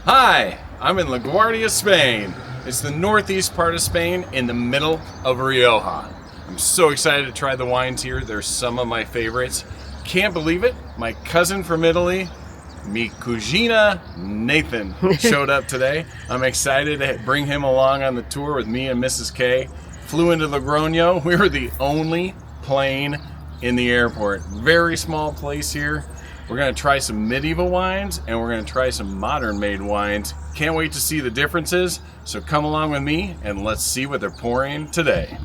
Hi, I'm in LaGuardia, Spain. It's the northeast part of Spain in the middle of Rioja. I'm so excited to try the wines here. They're some of my favorites. Can't believe it, my cousin from Italy, mi cugina Nathan, showed up today. I'm excited to bring him along on the tour with me and Mrs. K. Flew into Logroño. We were the only plane in the airport. Very small place here. We're gonna try some medieval wines and we're gonna try some modern made wines. Can't wait to see the differences. So come along with me and let's see what they're pouring today.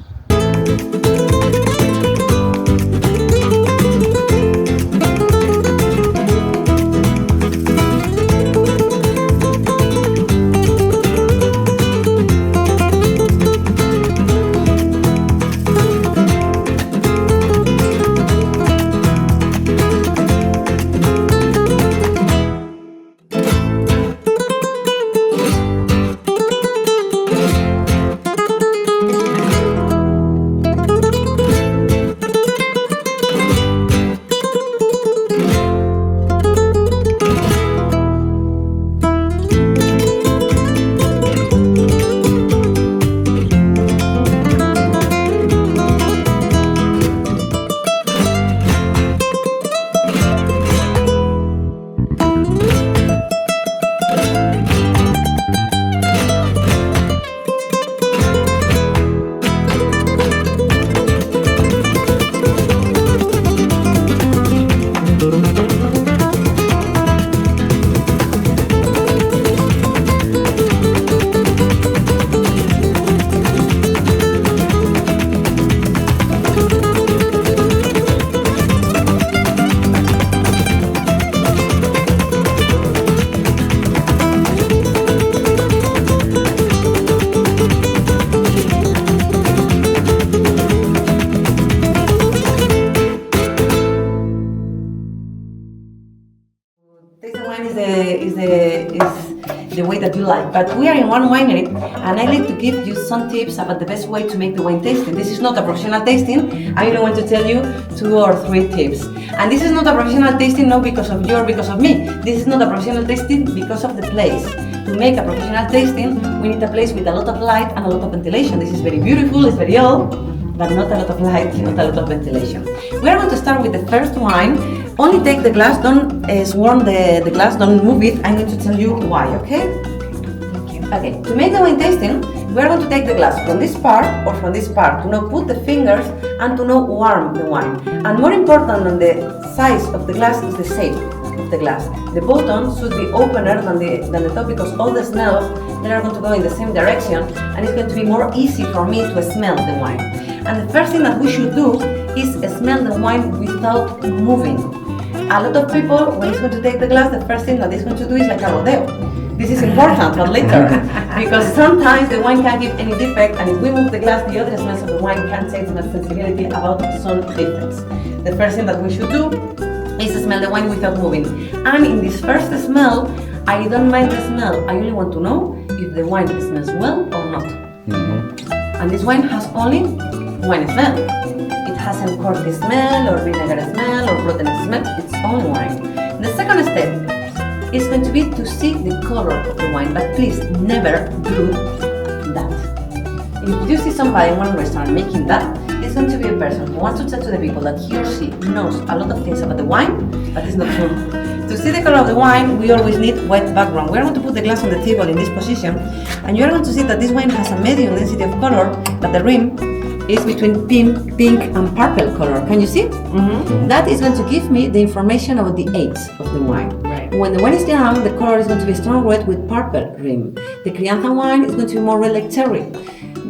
Is the way that you like. But we are in one winery, and I like to give you some tips about the best way to make the wine tasting. This is not a professional tasting. I only want to tell you 2 or 3 tips. And this is not a professional tasting not because of you or because of me. This is not a professional tasting because of the place. To make a professional tasting, we need a place with a lot of light and a lot of ventilation. This is very beautiful, it's very old, but not a lot of light, not a lot of ventilation. We are going to start with the first wine. Only take the glass, don't swarm the glass, don't move it. I'm going to tell you why, okay? Thank you. Okay, to make the wine tasting, we are going to take the glass from this part or from this part to now put the fingers and to now warm the wine. And more important than the size of the glass is the shape of the glass. The bottom should be opener than the top because all the smells they are going to go in the same direction and it's going to be more easy for me to smell the wine. And the first thing that we should do is smell the wine without moving. A lot of people, when he's going to take the glass, the first thing that he's going to do is like a rodeo. This is important, but later, because sometimes the wine can give any defect, and if we move the glass, the other smells of the wine can change my sensibility about some defects. The first thing that we should do is smell the wine without moving. And in this first smell, I don't mind the smell. I only want to know if the wine smells well or not. And this wine has only wine smell. It hasn't cork smell or vinegar smell or rotten smell. It's only wine. The second step is going to be to see the color of the wine, but please never do that. If you see somebody in one restaurant making that, it's going to be a person who wants to tell to the people that he or she knows a lot of things about the wine, but it's not true. To see the color of the wine, we always need white background. We are going to put the glass on the table in this position, and you are going to see that this wine has a medium density of color, but the rim is between pink and purple color. Can you see? That is going to give me the information about the age of the wine. Right. When the wine is young, the color is going to be strong red with purple rim. The Crianza wine is going to be more red like cherry.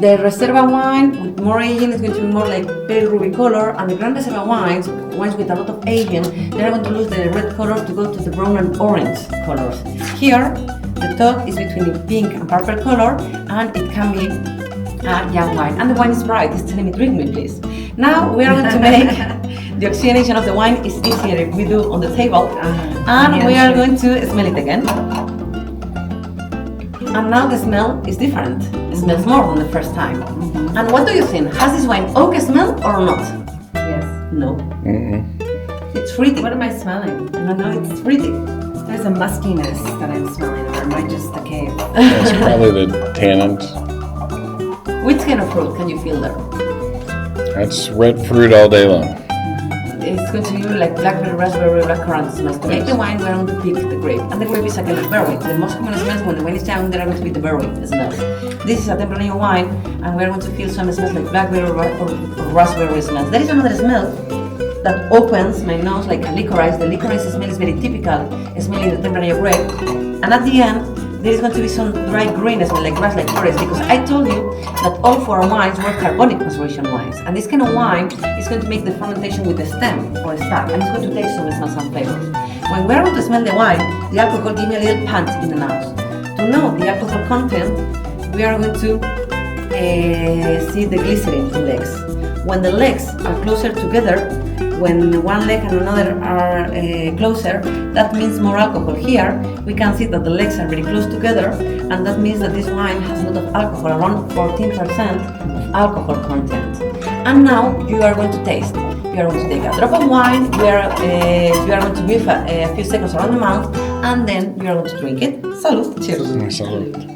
The Reserva wine with more aging is going to be more like pale ruby color, and the Gran Reserva wines with a lot of aging, they are going to lose the red color to go to the brown and orange colors. Here, the top is between the pink and purple color, and it can be young wine, and the wine is bright. It's telling me, drink me please. Now we are going to make the oxygenation of the wine is easier if we do on the table, and we are going to smell it again. And now the smell is different. It smells more than the first time. And what do you think? Has this wine oak smell or not? Yes. No. It's fruity. What am I smelling? No, it's fruity. There's a muskiness that I'm smelling, or am I just Yes. That's probably the tannins. Which kind of fruit can you feel there? That's red fruit all day long. It's going to be like blackberry, raspberry, blackcurrant smells. To make the wine, we're going to pick the grape. And the grape is a kind of berry. The most common smells when the wine is down, there are going to be the berry smells. This is a Tempranillo wine, and we're going to feel some smells like blackberry or raspberry smells. There is another smell that opens my nose like a licorice. The licorice smell is very typical, smelling the Tempranillo grape. And at the end, there is going to be some dry green smell like grass, like forest, because I told you that all 4 wines were carbonic maceration wines. And this kind of wine is going to make the fermentation with the stem or stack, and it's going to taste some smells and flavors. When we're going to smell the wine, the alcohol gives me a little punch in the nose. To know the alcohol content, we are going to see the glycerin legs. When the legs are closer together, when one leg and another are closer, that means more alcohol. Here, we can see that the legs are very close together, and that means that this wine has a lot of alcohol, around 14% of alcohol content. And now you are going to taste. You are going to take a drop of wine, you are going to give a few seconds around the mouth, and then you are going to drink it. Salud. Cheers. Salud.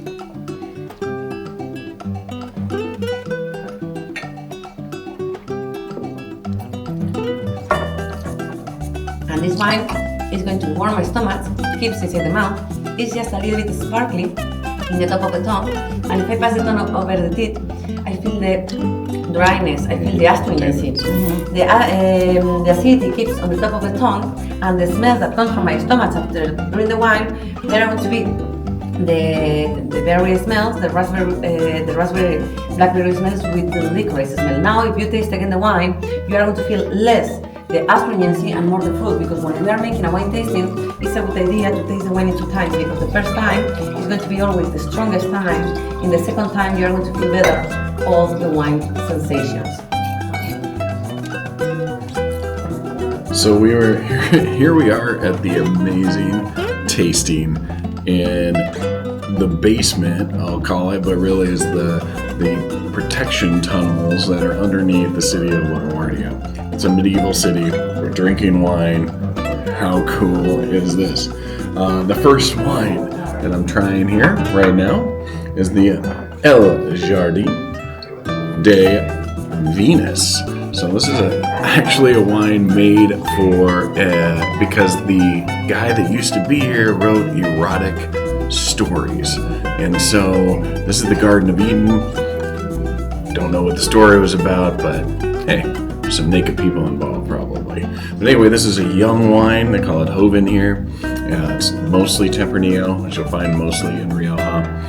And this wine is going to warm my stomach, keeps inside the mouth. It's just a little bit sparkly in the top of the tongue. And if I pass the tongue over the teeth, I feel the dryness, I feel the astringency. The acidity keeps on the top of the tongue, and the smell that comes from my stomach after during the wine, there are going to be the berry smells, the raspberry, blackberry smells with the licorice smell. Now, if you taste again the wine, you are going to feel less the astringency and more the fruit, because when we are making a wine tasting, it's a good idea to taste the wine in 2 times, because the first time is going to be always the strongest time. In the second time, you are going to feel better all the wine sensations. So here we are at the amazing tasting in the basement, I'll call it, but really is the protection tunnels that are underneath the city of LaGuardia. It's a medieval city. We're drinking wine. How cool is this? The first wine that I'm trying here right now is the El Jardín de Venus. So this is actually a wine made for, because the guy that used to be here wrote erotic stories. And so this is the Garden of Eden. Don't know what the story was about, but hey, there's some naked people involved probably. But anyway, this is a young wine. They call it Joven here. It's mostly Tempranillo, which you'll find mostly in Rioja.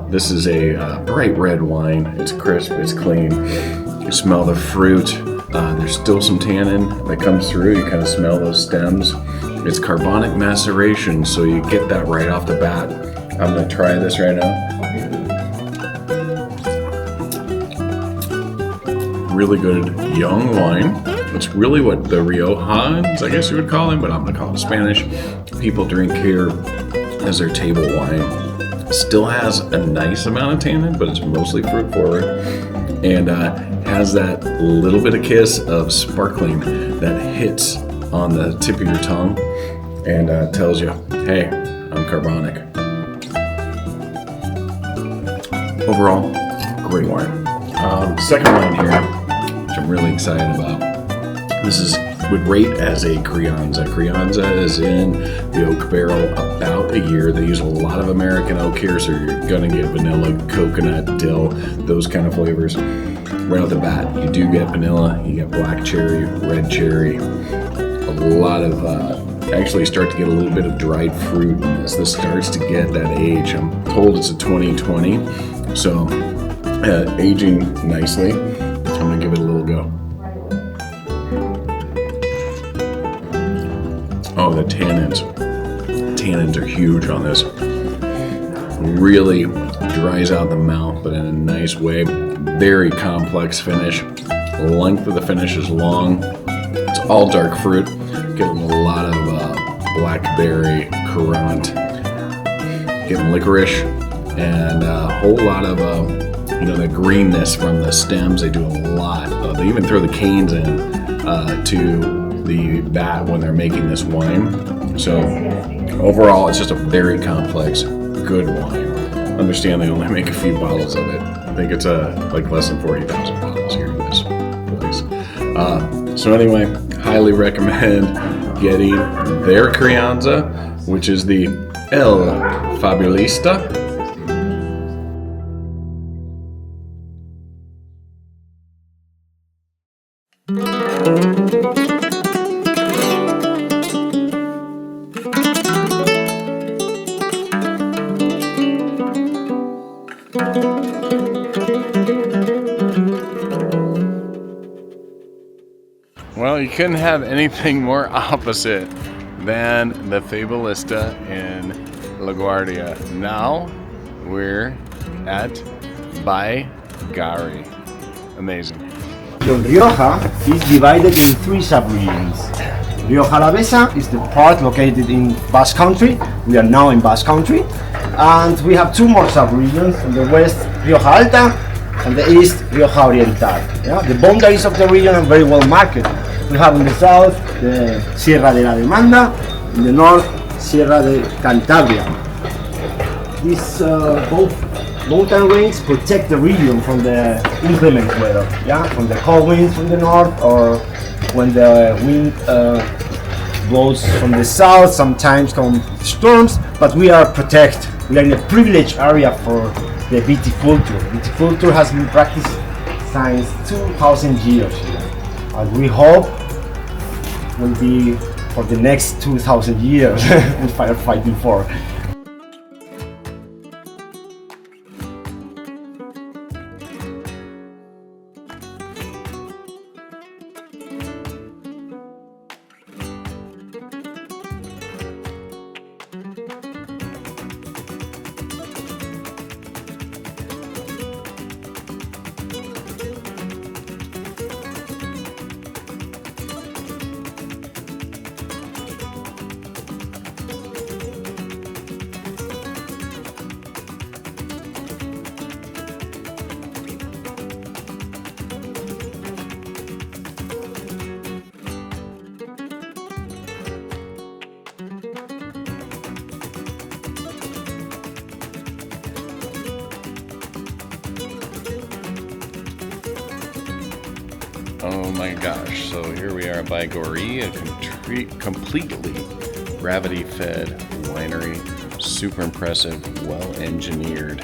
This is a bright red wine. It's crisp, it's clean. You smell the fruit. There's still some tannin that comes through. You kind of smell those stems. It's carbonic maceration, so you get that right off the bat. I'm gonna try this right now. Really good young wine. It's really what the Riojans, I guess you would call them, but I'm gonna call it Spanish. People drink here as their table wine. Still has a nice amount of tannin, but it's mostly fruit forward, and has that little bit of kiss of sparkling that hits on the tip of your tongue and tells you, hey, I'm carbonic. Overall, great wine. Second wine here, which I'm really excited about. This would rate as a Crianza. Crianza is in the oak barrel about a year. They use a lot of American oak here, so you're gonna get vanilla, coconut, dill, those kind of flavors. Right off the bat, you do get vanilla, you get black cherry, red cherry, a lot of, actually start to get a little bit of dried fruit in this. This starts to get that age. I'm told it's a 2020, so aging nicely. I'm gonna give it a little go. Oh, the tannins. Tannins are huge on this. Really dries out the mouth, but in a nice way. Very complex finish. The length of the finish is long. It's all dark fruit. Getting a lot of blackberry, currant. Getting licorice, and a whole lot of the greenness from the stems. They do a lot. They even throw the canes in to the vat when they're making this wine. So overall, it's just a very complex good wine. Understand they only make a few bottles of it. I think it's like less than 40,000 bottles here in this place. So anyway, highly recommend getting their Crianza, which is the El Fabulista. Well, you couldn't have anything more opposite than the Fabulista in LaGuardia. Now we're at BAIGORRI. Amazing. Rioja is divided in three sub-regions. Rioja Alavesa is the part located in Basque Country. We are now in Basque Country. And we have two more sub-regions. In the west, Rioja Alta, and the east, Rioja Oriental. Yeah? The boundaries of the region are very well marked. We have in the south the Sierra de la Demanda, in the north Sierra de Cantabria. These both mountain ranges protect the region from the inclement weather, yeah, from the cold winds from the north, or when the wind blows from the south. Sometimes come storms, but we are protected. We are in a privileged area for the viticulture. Viticulture has been practiced since 2,000 years here. And we hope will be for the next 2,000 years we are fighting for. Oh my gosh, so here we are at BAIGORRI, a completely gravity-fed winery. Super impressive, well-engineered.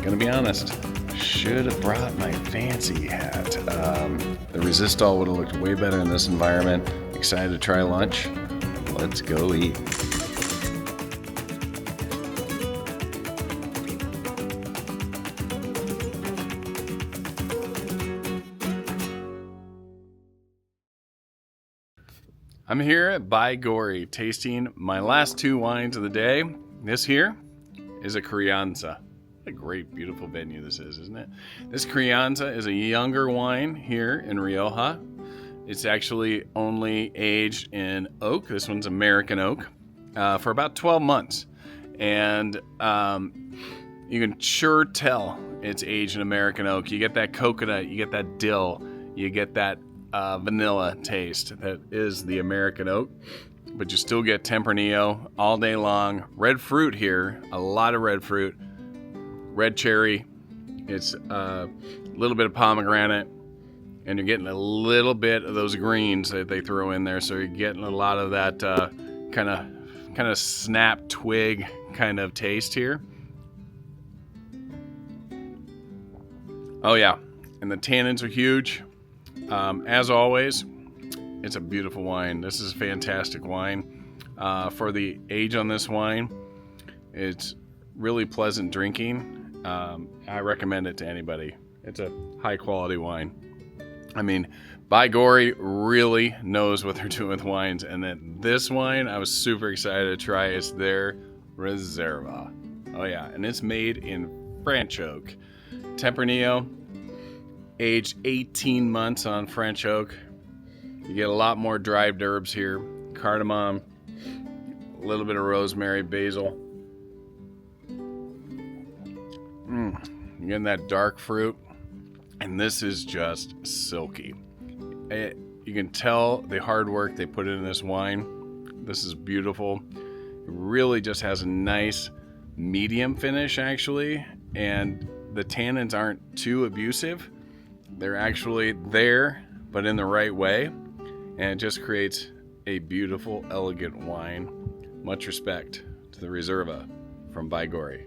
Gonna be honest, should have brought my fancy hat. The Resistol would have looked way better in this environment. Excited to try lunch. Let's go eat. I'm here at BAIGORRI tasting my last two wines of the day. This here is a Crianza. What a great, beautiful venue this is, isn't it? This Crianza is a younger wine here in Rioja. It's actually only aged in oak. This one's American oak for about 12 months. And you can sure tell it's aged in American oak. You get that coconut, you get that dill, you get that vanilla taste that is the American oak, but you still get Tempranillo all day long. Red fruit here, a lot of red fruit, red cherry. It's a little bit of pomegranate, and you're getting a little bit of those greens that they throw in there. So you're getting a lot of that kind of snap twig kind of taste here. Oh yeah, and the tannins are huge. As always, it's a beautiful wine. This is a fantastic wine. For the age on this wine, it's really pleasant drinking. I recommend it to anybody. It's a high quality wine. I mean, BAIGORRI really knows what they're doing with wines, and then this wine I was super excited to try. It's their Reserva. Oh yeah, and it's made in French oak. Tempranillo, aged 18 months on French oak. You get a lot more dried herbs here. Cardamom, a little bit of rosemary, basil. You're getting that dark fruit, and this is just silky. You can tell the hard work they put into this wine. This is beautiful. It really just has a nice medium finish actually, and the tannins aren't too abusive. They're actually there, but in the right way, and it just creates a beautiful, elegant wine. Much respect to the Reserva from BAIGORRI.